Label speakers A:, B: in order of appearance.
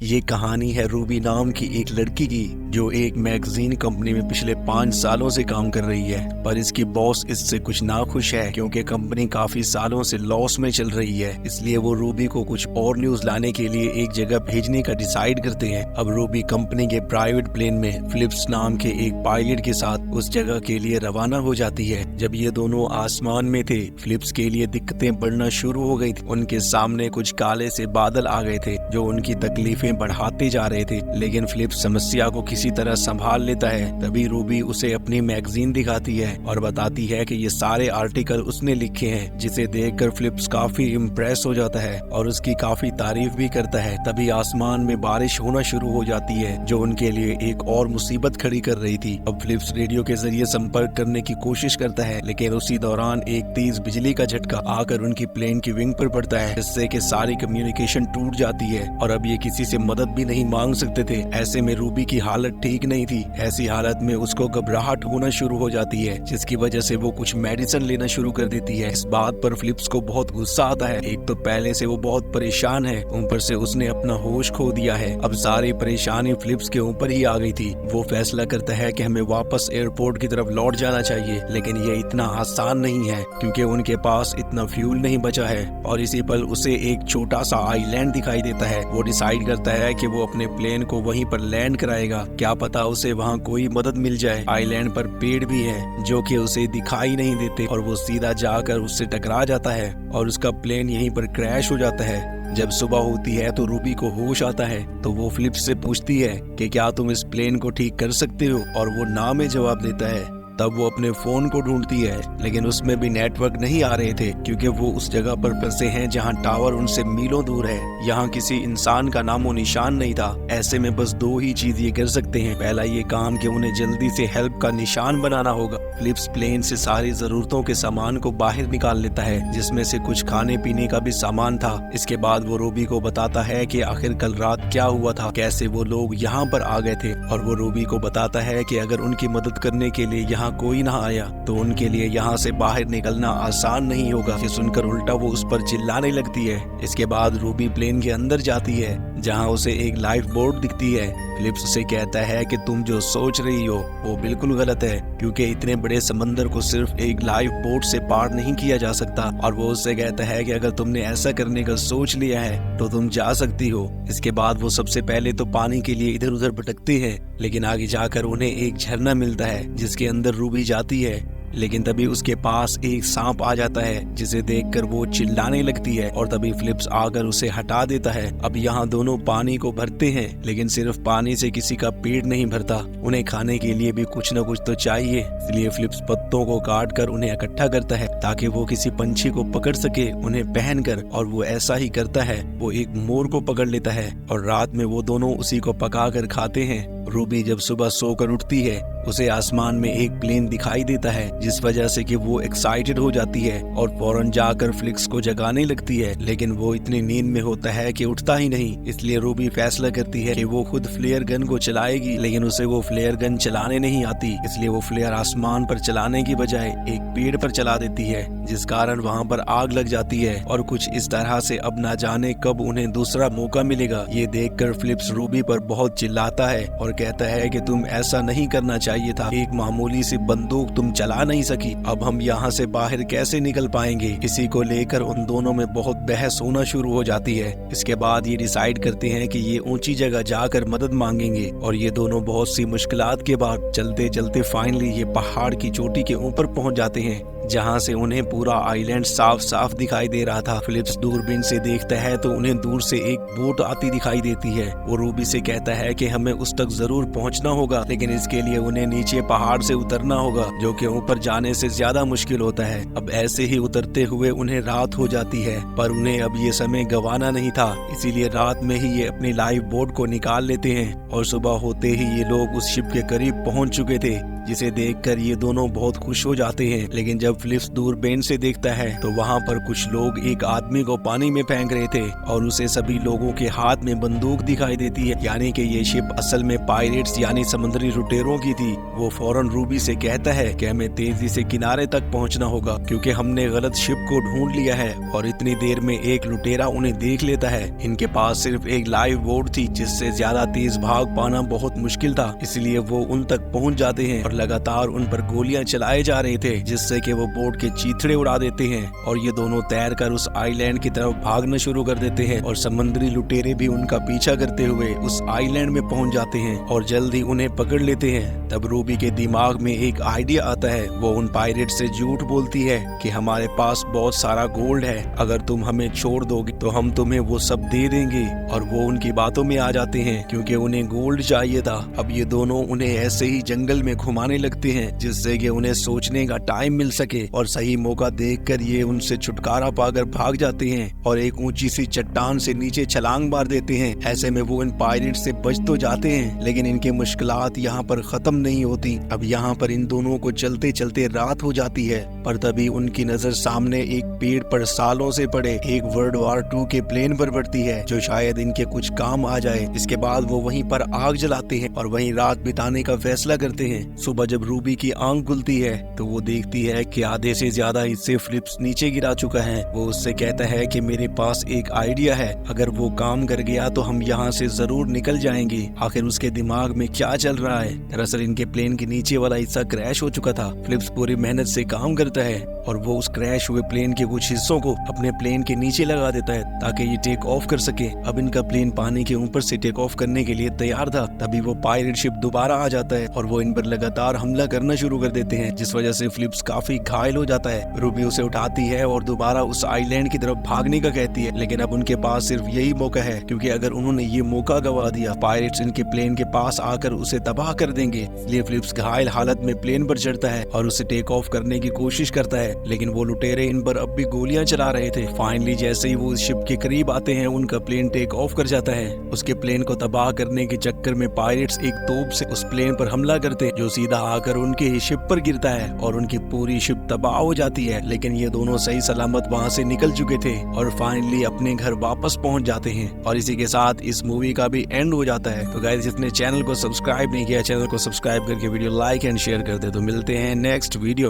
A: ये कहानी है रूबी नाम की एक लड़की की जो एक मैगजीन कंपनी में पिछले 5 सालों से काम कर रही है, पर इसकी बॉस इससे कुछ नाखुश है क्योंकि कंपनी काफी सालों से लॉस में चल रही है। इसलिए वो रूबी को कुछ और न्यूज लाने के लिए एक जगह भेजने का डिसाइड करते हैं। अब रूबी कंपनी के प्राइवेट प्लेन में फिलिप्स नाम के एक पायलट के साथ उस जगह के लिए रवाना हो जाती है। जब ये दोनों आसमान में थे, फिलिप्स के लिए दिक्कतें बढ़ना शुरू हो गई थी। उनके सामने कुछ काले से बादल आ गए थे जो उनकी तकलीफें बढ़ाते जा रहे थे, लेकिन फिलिप्स समस्या को किसी तरह संभाल लेता है। तभी रूबी उसे अपनी मैगजीन दिखाती है और बताती है कि ये सारे आर्टिकल उसने लिखे हैं, जिसे देखकर फिलिप्स काफी इम्प्रेस हो जाता है और उसकी काफी तारीफ भी करता है। तभी आसमान में बारिश होना शुरू हो जाती है जो उनके लिए एक और मुसीबत खड़ी कर रही थी। अब फिलिप्स रेडियो के जरिए संपर्क करने की कोशिश करता है, लेकिन उसी दौरान एक तेज बिजली का झटका आकर उनकी प्लेन की विंग पर पड़ता है, जिससे कि सारी कम्युनिकेशन टूट जाती है और अब ये किसी से मदद भी नहीं मांग सकते थे। ऐसे में रूबी की हालत ठीक नहीं थी। ऐसी हालत में उसको घबराहट होना शुरू हो जाती है, जिसकी वजह से वो कुछ मेडिसिन लेना शुरू कर देती है। इस बात पर फिलिप्स को बहुत गुस्सा आता है। एक तो पहले से वो बहुत परेशान है, ऊपर से उसने अपना होश खो दिया है। अब सारी परेशानी फिलिप्स के ऊपर ही आ गई थी। वो फैसला करता है कि हमें वापस एयरपोर्ट की तरफ लौट जाना चाहिए, लेकिन ये इतना आसान नहीं है क्योंकि उनके पास इतना फ्यूल नहीं बचा है। और इसी पल उसे एक छोटा सा आइलैंड दिखाई देता है। वो डिसाइड करता है कि वो अपने प्लेन को वहीं पर लैंड कराएगा। क्या पता उसे वहाँ कोई मदद मिल जाए। आइलैंड पर पेड़ भी हैं जो कि उसे दिखाई नहीं देते और वो सीधा जाकर उससे टकरा जाता है और उसका प्लेन यहीं पर क्रैश हो जाता है। जब सुबह होती है तो रूबी को होश आता है, तो वो फिलिप्स से पूछती है कि क्या तुम इस प्लेन को ठीक कर सकते हो, और वो ना में जवाब देता है। तब वो अपने फोन को ढूंढती है, लेकिन उसमें भी नेटवर्क नहीं आ रहे थे क्योंकि वो उस जगह पर फंसे हैं जहां टावर उनसे मीलों दूर है। यहाँ किसी इंसान का नामो निशान नहीं था। ऐसे में बस 2 ही चीज ये कर सकते हैं। पहला ये काम कि उन्हें जल्दी से हेल्प का निशान बनाना होगा। फिलिप्स प्लेन से सारी जरूरतों के सामान को बाहर निकाल लेता है, जिसमें से कुछ खाने पीने का भी सामान था। इसके बाद वो रूबी को बताता है कि आखिर कल रात क्या हुआ था, कैसे वो लोग यहाँ पर आ गए थे, और वो रूबी को बताता है कि अगर उनकी मदद करने के लिए यहाँ कोई ना आया तो उनके लिए यहाँ से बाहर निकलना आसान नहीं होगा। ये सुनकर उल्टा वो उस पर चिल्लाने लगती है। इसके बाद रूबी प्लेन के अंदर जाती है जहाँ उसे एक लाइफ बोट दिखती है। फिलिप्स उसे कहता है कि तुम जो सोच रही हो वो बिल्कुल गलत है, क्योंकि इतने बड़े समंदर को सिर्फ एक लाइफ बोट से पार नहीं किया जा सकता। और वो उससे कहता है कि अगर तुमने ऐसा करने का सोच लिया है तो तुम जा सकती हो। इसके बाद वो सबसे पहले तो पानी के लिए इधर उधर भटकते हैं, लेकिन आगे जाकर उन्हें एक झरना मिलता है जिसके अंदर रूबी जाती है। लेकिन तभी उसके पास एक सांप आ जाता है, जिसे देखकर वो चिल्लाने लगती है और तभी फिलिप्स आकर उसे हटा देता है। अब यहाँ दोनों पानी को भरते हैं, लेकिन सिर्फ पानी से किसी का पेट नहीं भरता। उन्हें खाने के लिए भी कुछ न कुछ तो चाहिए। इसलिए फिलिप्स पत्तों को काट कर उन्हें इकट्ठा करता है ताकि वो किसी पंछी को पकड़ सके उन्हें पहनकर, और वो ऐसा ही करता है। वो एक मोर को पकड़ लेता है और रात में वो दोनों उसी को पका कर खाते हैं। रूबी जब सुबह सोकर उठती है, उसे आसमान में एक प्लेन दिखाई देता है, जिस वजह से कि वो एक्साइटेड हो जाती है और फौरन जाकर फिलिप्स को जगाने लगती है। लेकिन वो इतनी नींद में होता है कि उठता ही नहीं। इसलिए रूबी फैसला करती है कि वो खुद फ्लेयर गन को चलाएगी, लेकिन उसे वो फ्लेयर गन चलाने नहीं आती। इसलिए वो फ्लेयर आसमान पर चलाने की बजाय एक पेड़ पर चला देती है, जिस कारण वहाँ पर आग लग जाती है। और कुछ इस तरह से अब ना जाने कब उन्हें दूसरा मौका मिलेगा। ये देखकर फिलिप्स रूबी पर बहुत चिल्लाता है और कहता है कि तुम ऐसा नहीं करना चाहिए था। एक मामूली सी बंदूक तुम चला नहीं सकी। अब हम यहाँ से बाहर कैसे निकल पाएंगे। इसी को लेकर उन दोनों में बहुत बहस होना शुरू हो जाती है। इसके बाद ये डिसाइड करते हैं कि ये ऊंची जगह जाकर मदद मांगेंगे, और ये दोनों बहुत सी मुश्किलात के बाद चलते चलते फाइनली ये पहाड़ की चोटी के ऊपर पहुंच जाते हैं, जहां से उन्हें पूरा आइलैंड साफ साफ दिखाई दे रहा था। फिलिप्स दूरबीन से देखता है तो उन्हें दूर से एक बोट आती दिखाई देती है। वो रूबी से कहता है कि हमें उस तक जरूर पहुंचना होगा, लेकिन इसके लिए उन्हें नीचे पहाड़ से उतरना होगा, जो कि ऊपर जाने से ज्यादा मुश्किल होता है। अब ऐसे ही उतरते हुए उन्हें रात हो जाती है, पर उन्हें अब ये समय गंवाना नहीं था। इसीलिए रात में ही ये अपनी लाइफ बोट को निकाल लेते हैं और सुबह होते ही ये लोग उस शिप के करीब पहुंच चुके थे, जिसे देखकर ये दोनों बहुत खुश हो जाते हैं। लेकिन जब फिलिप्स दूरबीन से देखता है तो वहाँ पर कुछ लोग एक आदमी को पानी में फेंक रहे थे और उसे सभी लोगों के हाथ में बंदूक दिखाई देती है, यानी कि ये शिप असल में पायरेट्स यानी समुद्री लुटेरों की थी। वो फौरन रूबी से कहता है कि हमें तेजी से किनारे तक पहुंचना होगा क्योंकि हमने गलत शिप को ढूंढ लिया है और इतनी देर में एक लुटेरा उन्हें देख लेता है। इनके पास सिर्फ एक लाइव बोट थी जिससे ज्यादा तेज भाग पाना बहुत मुश्किल था, इसलिए वो उन तक पहुंच जाते हैं और लगातार उन पर गोलियां चलाए जा रहे थे जिससे कि वो बोट के चीथड़े उड़ा देते हैं और ये दोनों तैरकर उस आइलैंड की तरफ भागना शुरू कर देते हैं और समुद्री लुटेरे भी उनका पीछा करते हुए उस आइलैंड में पहुंच जाते हैं और जल्द ही उन्हें पकड़ लेते हैं। तब रूबी के दिमाग में एक आइडिया आता है। वो उन पायरेट से झूठ बोलती है कि हमारे पास बहुत सारा गोल्ड है, अगर तुम हमें छोड़ दोगे तो हम तुम्हें वो सब दे देंगे। और वो उनकी बातों में आ जाते हैं क्योंकि उन्हें गोल्ड चाहिए था। अब ये दोनों उन्हें ऐसे ही जंगल में घुमाने लगते हैं जिससे कि उन्हें सोचने का टाइम मिल सके और सही मौका देखकर ये उनसे छुटकारा पाकर भाग जाते हैं और एक ऊंची सी चट्टान से नीचे छलांग मार देते हैं। ऐसे में वो इन पायरेट से बच तो जाते हैं लेकिन इनके मुश्किलात यहाँ पर खत्म नहीं होती। अब यहाँ पर इन दोनों को चलते चलते रात हो जाती है, पर तभी उनकी नजर सामने एक पेड़ पर सालों से पड़े एक वर्ल्ड वॉर 2 के प्लेन पर पड़ती है जो शायद इनके कुछ काम आ जाए। इसके बाद वो वहीं पर आग जलाते हैं और वहीं रात बिताने का फैसला करते हैं। सुबह जब रूबी की आंख खुलती है तो वो देखती है कि आधे से ज्यादा हिस्से फिलिप्स नीचे गिरा चुका है। वो उससे कहता है कि मेरे पास एक आइडिया है, अगर वो काम कर गया तो हम यहाँ से जरूर निकल जाएंगे। आखिर उसके दिमाग में क्या चल रहा है? दरअसल इनके प्लेन के नीचे वाला हिस्सा क्रैश हो चुका था। फिलिप्स पूरी मेहनत से काम करता है और वो उस क्रैश हुए प्लेन के कुछ हिस्सों को अपने प्लेन के नीचे लगा देता है ताकि ये टेक ऑफ कर सके। अब इनका प्लेन पानी के ऊपर से टेक ऑफ करने के लिए तैयार था। तभी वो पायरेट शिप दोबारा आ जाता है और वो इन पर लगातार हमला करना शुरू कर देते हैं, जिस वजह से फिलिप्स काफी घायल हो जाता है। रूबी उसे उठाती है और दोबारा उस आइलैंड की तरफ भागने का कहती है, लेकिन अब उनके पास सिर्फ यही मौका है क्योंकि अगर उन्होंने ये मौका गवा दिया पायरेट्स इनके प्लेन के पास आकर उसे तबाह कर देंगे। इसलिए फिलिप्स घायल हालत में प्लेन पर चढ़ता है और उसे टेक ऑफ करने की कोशिश करता है, लेकिन वो लुटेरे इन पर अब भी गोलियां चला रहे थे। फाइनली जैसे ही वो उस शिप के करीब आते हैं उनका प्लेन टेक ऑफ कर जाता है। उसके प्लेन को तबाह करने के चक्कर में पायरेट्स एक तोप से उस प्लेन पर हमला करते हैं जो सीधा आकर उनके ही शिप पर गिरता है और उनकी पूरी शिप तबाह हो जाती है। लेकिन ये दोनों सही सलामत वहाँ से निकल चुके थे और फाइनली अपने घर वापस पहुँच जाते हैं। और इसी के साथ इस मूवी का भी एंड हो जाता है। तो गाइस, जिसने चैनल को सब्सक्राइब नहीं किया, चैनल को सब्सक्राइब करके वीडियो लाइक एंड शेयर कर दे। तो मिलते हैं नेक्स्ट वीडियो में।